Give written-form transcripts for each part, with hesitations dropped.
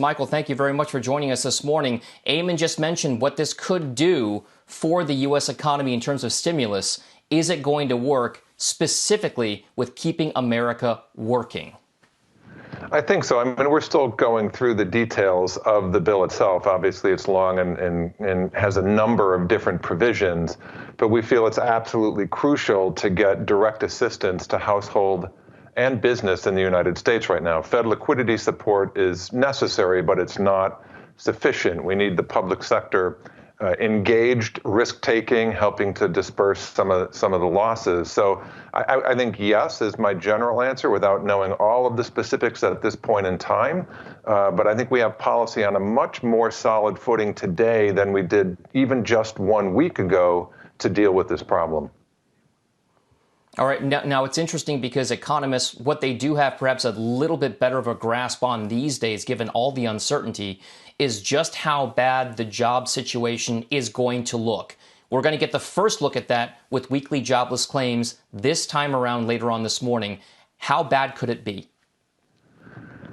Michael, thank you very much for joining us this morning. Eamon just mentioned what this could do for the U.S. economy in terms of stimulus. Is it going to work specifically with keeping America working? I think so. I mean, we're still going through the details of the bill itself. Obviously, it's long and has a number of different provisions, but we feel it's absolutely crucial to get direct assistance to household and business in the United States right now. Fed liquidity support is necessary, but it's not sufficient. We need the public sector engaged risk-taking, helping to disperse some of the losses. So I think yes is my general answer without knowing all of the specifics at this point in time. But I think we have policy on a much more solid footing today than we did even just 1 week ago to deal with this problem. All right. Now, it's interesting because economists, what they do have perhaps a little bit better of a grasp on these days, given all the uncertainty, is just how bad the job situation is going to look. We're going to get the first look at that with weekly jobless claims this time around later on this morning. How bad could it be?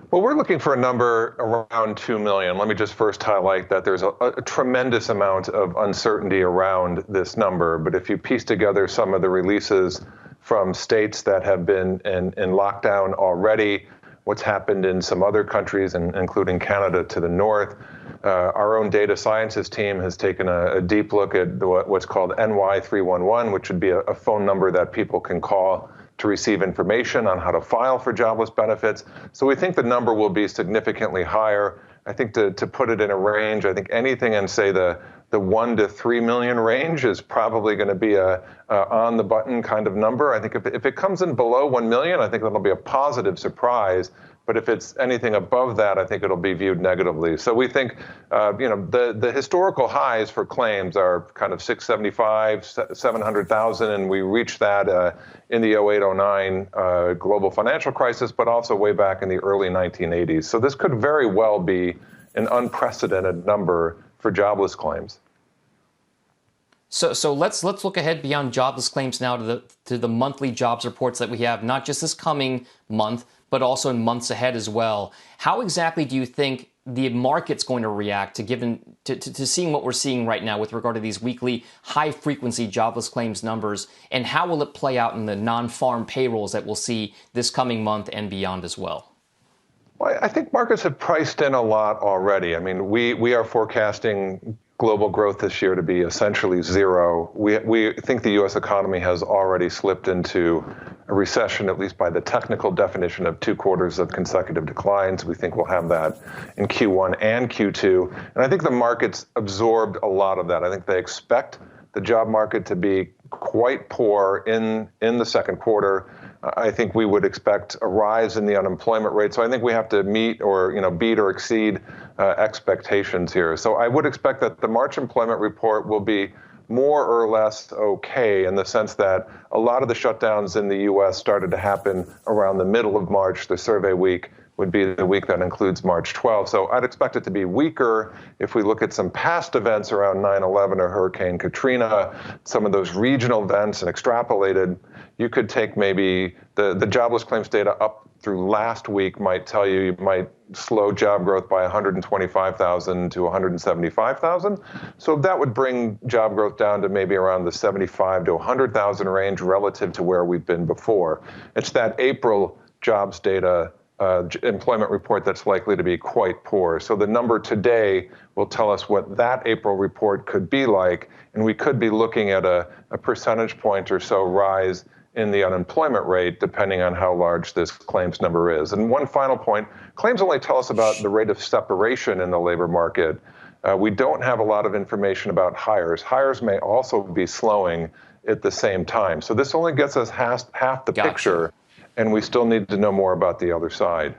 Well, we're looking for a number around 2 million. Let me just first highlight that there's a tremendous amount of uncertainty around this number. But if you piece together some of the releases from states that have been in lockdown already, what's happened in some other countries, including Canada to the north, our own data sciences team has taken a deep look at what's called NY311, which would be a phone number that people can call to receive information on how to file for jobless benefits. So we think the number will be significantly higher. I think to put it in a range, I think anything in, say, the 1 to 3 million range is probably going to be a on the button kind of number. I think if it comes in below 1 million, I think that'll be a positive surprise. But if it's anything above that, I think it'll be viewed negatively. So we think, the historical highs for claims are kind of 675, 700,000, and we reached that in the 08-09 global financial crisis, but also way back in the early 1980s. So this could very well be an unprecedented number for jobless claims. So let's look ahead beyond jobless claims now to the monthly jobs reports that we have, not just this coming month, but also in months ahead as well. How exactly do you think the market's going to react to seeing what we're seeing right now with regard to these weekly high-frequency jobless claims numbers, and how will it play out in the non-farm payrolls that we'll see this coming month and beyond as well? Well, I think markets have priced in a lot already. I mean, we are forecasting global growth this year to be essentially zero. We think the U.S. economy has already slipped into a recession, at least by the technical definition of 2 quarters of consecutive declines. We think we'll have that in Q1 and Q2. And I think the markets absorbed a lot of that. I think they expect the job market to be quite poor in the second quarter. I think we would expect a rise in the unemployment rate. So I think we have to meet or beat or exceed expectations here. So I would expect that the March employment report will be more or less okay, in the sense that a lot of the shutdowns in the U.S. started to happen around the middle of March. The survey week would be the week that includes March 12th. So I'd expect it to be weaker if we look at some past events around 9/11 or Hurricane Katrina, some of those regional events, and extrapolated. You could take maybe the jobless claims data up through last week might tell you might slow job growth by 125,000 to 175,000. So that would bring job growth down to maybe around the 75 to 100,000 range relative to where we've been before. It's that April jobs data employment report that's likely to be quite poor. So the number today will tell us what that April report could be like, and we could be looking at a percentage point or so rise in the unemployment rate, depending on how large this claims number is. And one final point, claims only tell us about the rate of separation in the labor market. We don't have a lot of information about hires. Hires may also be slowing at the same time. So this only gets us half the picture, and we still need to know more about the other side.